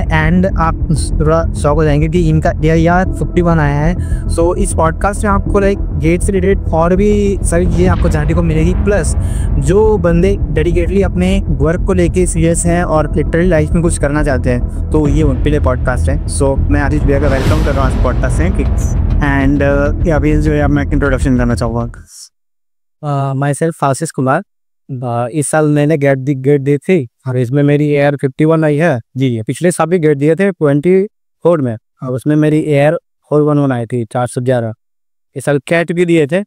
And आप थोड़ा shock हो जाएंगे कि इनका AIR 51 आया है। सो इस पॉडकास्ट में आपको लाइक गेट से रिलेटेड और भी सारी चीज़ें आपको जानने को मिलेगी, प्लस जो बंदे डेडिकेटली अपने वर्क को लेके सीरियस हैं और लिटरली लाइफ में कुछ करना चाहते हैं, तो ये उनके लिए पॉडकास्ट है। सो मैं आशीष भैया का वेलकम कर रहा हूँ पॉडकास्ट में। एंड अभी जो है मैं इंट्रोडक्शन करना चाहूँगा। My self Ashish Kumar. इस साल मैंने गेट दी थी और इसमें मेरी AIR 51 आई है जी। पिछले साल भी गेट दिए थे 24 में और उसमें मेरी AIR 411 आई थी 411। इस साल कैट भी दिए थे,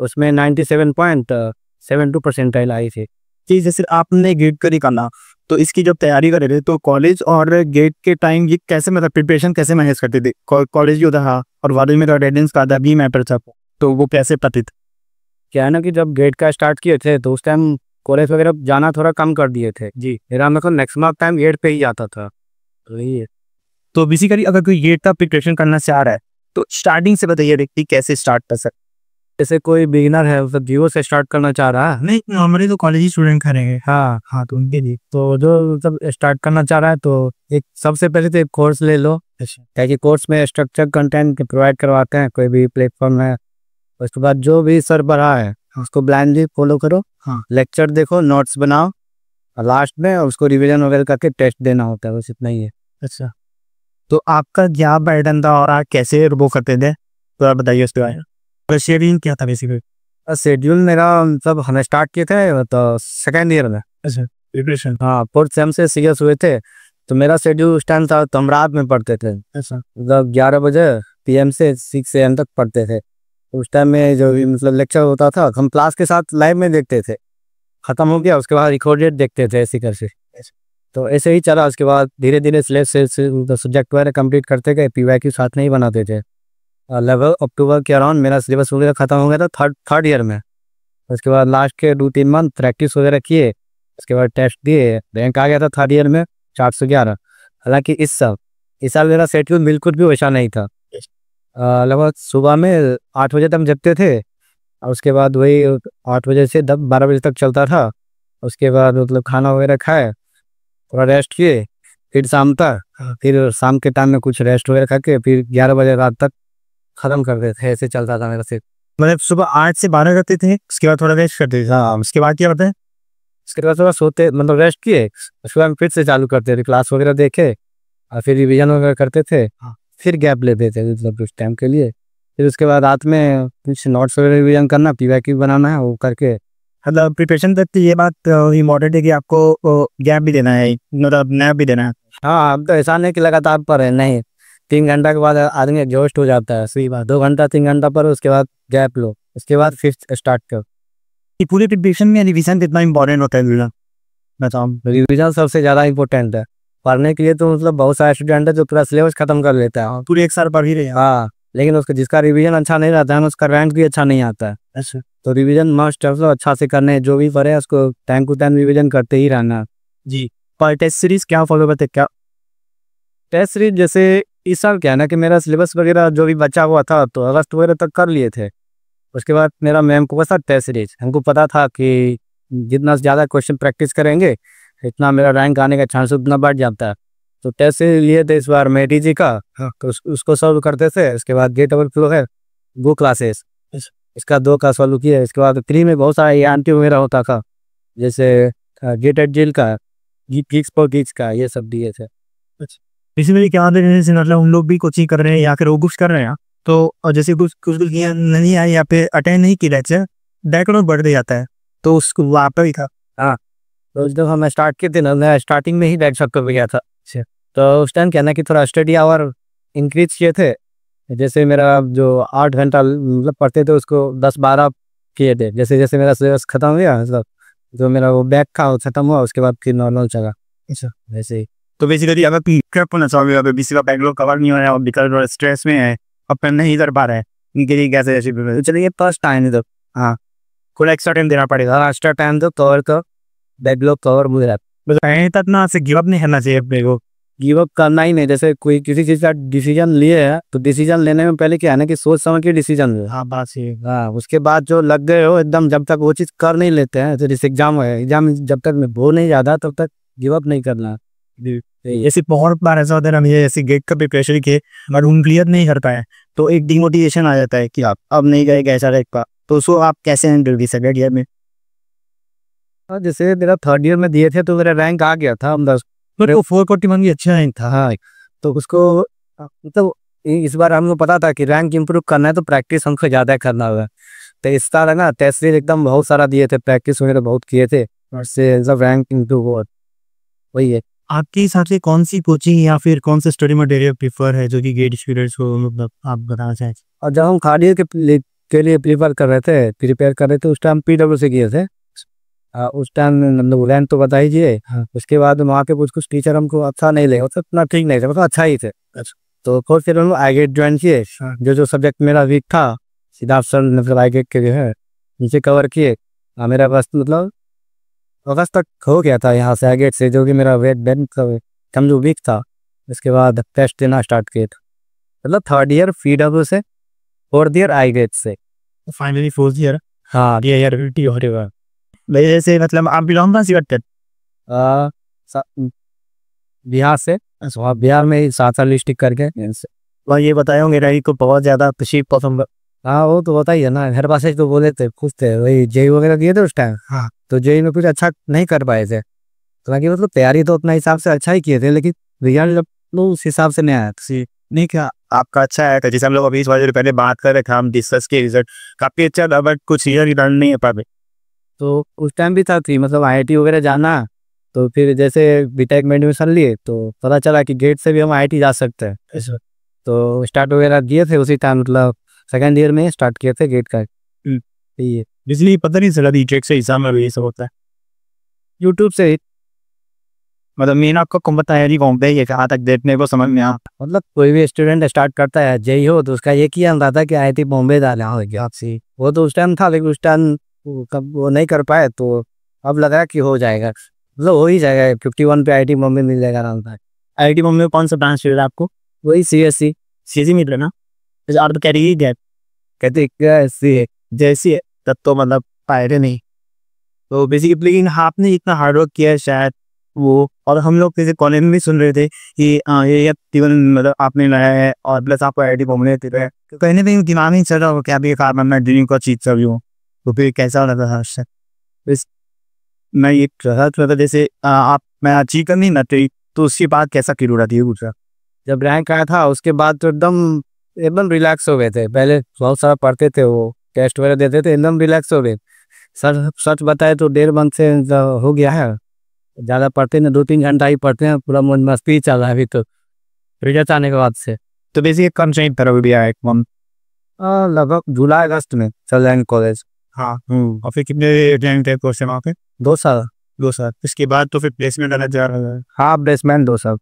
उसमें 97.72% आई थी कि जैसे आपने गेट का निकाला तो इसकी जब तैयारी कर रहे थे तो कॉलेज और गेट के टाइम ये कैसे मतलब प्रिपरेशन कैसे मैनेज करते थे? कॉलेज जो था और वाले में अटेंडेंस का था भी मैटर था, तो वो कैसे पति था? क्या है ना कि जब गेट का स्टार्ट किए थे तो उस टाइम कॉलेज वगैरह जाना थोड़ा कम कर दिए थे जी। मेरा मतलब मैक्सिमम टाइम गेट पे ही जाता था, तो यही है। तो बेसिकली अगर कोई गेट का प्रिपरेशन करना चाह रहा है तो स्टार्टिंग से बताइए व्यक्ति कैसे स्टार्ट कर सकते? जैसे कोई बिगिनर है मतलब जीरो से स्टार्ट करना चाह रहा है, नहीं नॉर्मली तो कॉलेज ही स्टूडेंट करेंगे। हाँ तो उनके लिए तो जो मतलब स्टार्ट करना चाह रहा है तो एक सबसे पहले तो एक कोर्स ले लो, ताकि कोर्स में स्ट्रक्चर कंटेंट प्रोवाइड करवाते हैं कोई भी प्लेटफॉर्म है। उसके बाद जो भी सर पढ़ा है उसको ब्लाइंडली फॉलो करो। लेक्चर देखो, नोट्स बनाओ और लास्ट में उसको रिवीजन वगैरह करके टेस्ट देना होता है, बस इतना ही है। अच्छा, तो आपका क्या पैटर्न था और आप कैसे वो करते थे तो आप बताइए उसके बारे में। शेड्यूल क्या था बेसिकली? शेड्यूल मेरा मतलब हमने स्टार्ट किए थे तो सेकेंड ईयर में। अच्छा, प्रिपरेशन। हाँ, 4th सेम से सीरियस हुए थे तो मेरा शेड्यूल उस टाइम था तो हम रात में पढ़ते थे। अच्छा, मतलब 11 बजे PM से 6 AM तक पढ़ते थे। उस टाइम में जो भी मतलब लेक्चर होता था हम क्लास के साथ लाइव में देखते थे, खत्म हो गया उसके बाद रिकॉर्डेड देखते थे ऐसे करके। तो ऐसे ही चला। उसके बाद धीरे धीरे सब्जेक्ट वगैरह कंप्लीट करते गए, PYQ साथ में ही बनाते थे। लगभग अक्टूबर के अराउंड मेरा सिलेबस वगैरह खत्म हो गया था थर्ड ईयर में। उसके बाद लास्ट के 2-3 मंथ प्रैक्टिस वगैरह किए, उसके बाद टेस्ट दिए, रैंक आ गया था थर्ड ईयर में 411। हालांकि इस साल मेरा शेड्यूल बिल्कुल भी वैसा नहीं था। लगभग सुबह में 8 बजे तक जगते थे और उसके बाद वही 8 बजे से 12 बजे तक चलता था। उसके बाद मतलब खाना वगैरह खाए, थोड़ा रेस्ट किए, फिर शाम तक, फिर शाम के टाइम में कुछ रेस्ट वगैरह करके फिर 11 बजे रात तक खत्म कर देते थे। ऐसे चलता था मेरा सिर्फ। मतलब सुबह 8 से 12 करते थे, उसके बाद थोड़ा रेस्ट करते थे। हाँ, उसके बाद क्या करते हैं? उसके बाद थोड़ा सोते मतलब रेस्ट किए, उसके बाद फिर से चालू करते थे, क्लास वगैरह देखे और फिर रिविजन वगैरह करते थे। फिर गैप लेते थे मतलब उस टाइम के लिए। फिर उसके बाद रात में कुछ नोट्स वगैरह रिविजन करना, PYQ बनाना है, वो करके मतलब प्रिपरेशन तक ये बात इम्पोर्टेंट है कि आपको गैप भी देना है, मतलब नैप भी देना है। हाँ, अब तो ऐसा नहीं कि लगातार पढ़े, नहीं। 3 घंटा के बाद आदमी एग्जॉस्ट हो जाता है, सही बात। 2 घंटा 3 घंटा पर उसके बाद गैप लो, उसके बाद फिर स्टार्ट करो। कि पूरे प्रिपरेशन में रिवीजन कितना इंपॉर्टेंट होता है? बताओ। रिविजन सबसे ज़्यादा इंपॉर्टेंट है। पढ़ने के लिए तो मतलब बहुत सारे स्टूडेंट है जो पूरा सिलेबस खत्म कर लेता है, पूरे एक साल पढ़ ही रहे हैं। हाँ, लेकिन उसका जिसका रिवीजन अच्छा नहीं रहता है उसका रैंक भी अच्छा नहीं आता है। अच्छा, तो रिवीजन मस्ट मतलब अच्छा से करने, जो भी पढ़े उसको टाइम टू टाइम रिवीजन करते ही रहना जी। पर टेस्ट सीरीज क्या फॉलो करते क्या? टेस्ट सीरीज जैसे इस साल क्या है ना कि मेरा सिलेबस वगैरह जो भी बचा हुआ था तो अगस्त वगैरह तक कर लिए थे। उसके बाद मेरा मैम को पता टेस्ट सीरीज, हमको पता था कि जितना ज़्यादा क्वेश्चन प्रैक्टिस करेंगे इतना मेरा रैंक आने का चांस उतना बढ़ जाता है। तो टेस्ट सीरीज लिए थे इस बार मेटी जी का। तो उसको सॉल्व करते थे। उसके बाद गेट ओवरफ्लो है, वो क्लासेस, इसका 2 का सॉल्व किया। इसके बाद फ्री में बहुत सारा ANT वगैरह होता था, जैसे गेट एट जिल का, गिग्स फॉर गिग्स का, ये सब दिए थे। बेसिकली क्या होता है, जैसे मतलब हम लोग भी कोचिंग कर रहे हैं या फिर वो कुछ कर रहे हैं तो जैसे कुछ नहीं आए या फिर अटेंड नहीं की लेक्चर, बैकलॉग बढ़ जाता है, तो उसको वहाँ पर ही था। हाँ, तो जब हम स्टार्ट किए थे ना, मैं स्टार्टिंग में ही बैक शॉट कर गया था। तो उस टाइम क्या ना कि थोड़ा स्टडी आवर इंक्रीज किए थे। जैसे मेरा जो 8 घंटा मतलब पढ़ते थे उसको 10-12 किए थे। जैसे जैसे मेरा सिलेबस खत्म हो गया, मतलब जो मेरा वो बैक का वो खत्म हुआ, उसके बाद फिर नॉर्मल चला। अच्छा, वैसे ही। तो बेसिकली अगर प्रीप होना चाहोगे, अगर बीसी का बैकलॉग कवर नहीं हो रहा है और बिकॉज स्ट्रेस में है, अब नहीं कर पा रहा है, इनके लिए कैसे ऐसे? चलिए फर्स्ट टाइम तो हाँ, थोड़ा एक्स्ट्रा टाइम देना पड़ेगा। एक्स्ट्रा टाइम तो कवर का बैकलॉग कवर मुझे तक ना से गिव अप नहीं करना चाहिए अपने को। गिव अप करना ही नहीं। जैसे कोई किसी चीज़ का डिसीजन लिए है तो डिसीजन लेने में पहले क्या है ना कि सोच समझ के डिसीजन ले। हाँ, बात सही है। हाँ, उसके बाद जो लग गए हो एकदम, जब तक वो चीज़ कर नहीं लेते हैं, तो जैसे एग्जाम है, एग्जाम जब तक मैं वो नहीं जाता तब तक गिव अप नहीं करना। ऐसे बहुत बार ऐसा होता है ना, मुझे ऐसे गेट का प्रिपरेशन किए बट उन क्लियर नहीं कर पाए, तो एक डिमोटिवेशन आ जाता है कि आप अब नहीं गए कैसा रहेगा। तो उसको आप कैसे हैंडल की सेकंड ईयर में? जैसे मेरा थर्ड ईयर में दिए थे तो मेरा रैंक आ गया था 10। मेरे को 441 भी अच्छा रैंक था। हाँ, तो उसको मतलब इस बार हमको पता था कि रैंक इम्प्रूव करना है तो प्रैक्टिस हमको ज़्यादा करना होगा। तो इस बार है ना टेस्ट सीरीज एकदम बहुत सारा दिए थे, प्रैक्टिस वगैरह बहुत किए थे, उससे सब रैंक इम्प्रूव हुआ। वही है। आपके हिसाब से कौन सी कोचिंग या फिर कौन सा स्टडी मटेरियल प्रीफर है जो कि गेट स्टूडेंट्स को, मतलब आप बताना चाहें? और जब हम थर्ड ईयर के लिए प्रिपेयर कर रहे थे उस टाइम PW से किए थे। उस टाइम मतलब रैंक तो बता हीजिए। उसके बाद वहाँ पे कुछ टीचर हमको अच्छा नहीं लगे, मतलब इतना ठीक नहीं थे, मतलब अच्छा ही थे। तो फिर हम आई गेट ज्वाइन किए। जो सब्जेक्ट मेरा वीक था सिद्धार्थ सर मतलब आई गेट के जो है नीचे कवर किए। मेरा बस मतलब अगस्त तक हो गया था यहाँ से आई गेट से, जो कि मेरा वेट बेन कम जो वीक था। उसके बाद टेस्ट देना स्टार्ट किए थे, मतलब थर्ड ईयर PW से, फोर्थ ईयर आई गेट से, फाइनली फोर्थ ईयर। हाँ। ये ईयर रिटी हो रहा है भाई। जैसे मतलब आप बिलोंग कहाँ से करते हैं? बिहार से। वहाँ बिहार में ही सासा डिस्ट्रिक्ट करके वहाँ ये बताए होंगे रही को बहुत ज़्यादा तशीफ पसंद है। हाँ वो तो होता ही है ना, घर पास तो बोले थे खुश थे, वही जेई वगैरह दिए थे उस टाइम। हाँ, तो जेई में कुछ अच्छा नहीं कर पाए थे, तो बाकी मतलब तैयारी तो अपना हिसाब से अच्छा ही किए थे, लेकिन रिजल्ट जब तो उस हिसाब से नहीं आया था। नहीं क्या आपका अच्छा है? जैसे हम लोग अभी इस बार पहले बात कर रहे थे, हम डिस्कस किए रिजल्ट काफ़ी अच्छा था बट कुछ ईयर रिटर्न नहीं है पाए। तो उस टाइम भी था थी मतलब IIT वगैरह जाना। तो फिर जैसे बीटेक में एडमिशन लिए तो पता चला कि गेट से भी हम IIT जा सकते हैं। तो स्टार्ट वगैरह दिए थे उसी टाइम, मतलब सेकेंड ईयर में स्टार्ट किए थे गेट का। ये इसलिए पता नहीं चला बीटेक से एग्जाम में भी ये सब होता है। यूट्यूब से ही, मतलब मेन आपको कौन बताया जी कौन पे ये कहाँ तक देखने को समझ में आ? मतलब कोई भी स्टूडेंट स्टार्ट करता है जेई हो तो उसका ये किया अंदाजा था कि IIT बॉम्बे डालना हो गया आपसे, वो तो उस टाइम था, लेकिन उस टाइम वो नहीं कर पाए, तो अब लगा कि हो जाएगा, मतलब हो ही जाएगा। 51 पे IIT बॉम्बे मिल जाएगा आराम से। IIT बॉम्बे में कौन सा ब्रांच मिला आपको? वही CSC। सीजी मिल रहा ना? जैसे आप तो कह रही है कहते क्या ऐसी है जैसी है तब तो मतलब पाए नहीं। तो बेसिकली लेकिन आपने इतना हार्ड वर्क किया है शायद वो, और हम लोग जैसे कॉलेज में भी सुन रहे थे कि ये तीवन मतलब आपने लाया है और प्लस आपको IIT बॉम्बे दे रहा है, तो कहीं ना कहीं दिमाग नहीं चल रहा हो क्या भी कारण मैं ड्रीम का चीज कर रही हूँ? तो फिर कैसा लगा था उससे? बस मैं ये रहा था जैसे आप मैं अचीव करनी ना तो उसके बाद कैसा फील हो रहा था पूछा? जब रैंक आया था उसके बाद तो एकदम एकदम रिलैक्स हो गए थे। पहले बहुत सारा पढ़ते थे, वो टेस्ट वगैरह देते थे, एकदम रिलैक्स हो गए। सर सच बताए तो 1.5 मंथ से हो गया है, ज़्यादा पढ़ते ना, 2-3 घंटा ही पढ़ते हैं, पूरा मन मस्ती चल रहा है अभी तो रिजल्ट आने के बाद से। तो बेसिकली कम चाहिए तरह भी आया एक मंथ? लगभग जुलाई अगस्त में चल जाएंगे कॉलेज। हाँ। और फिर कितने रैंक थे कोर्स वहाँ पे? 2 साल। 2 साल। इसके बाद तो फिर प्लेसमेंट आना जा रहा है? हाँ प्लेसमेंट 2 साल।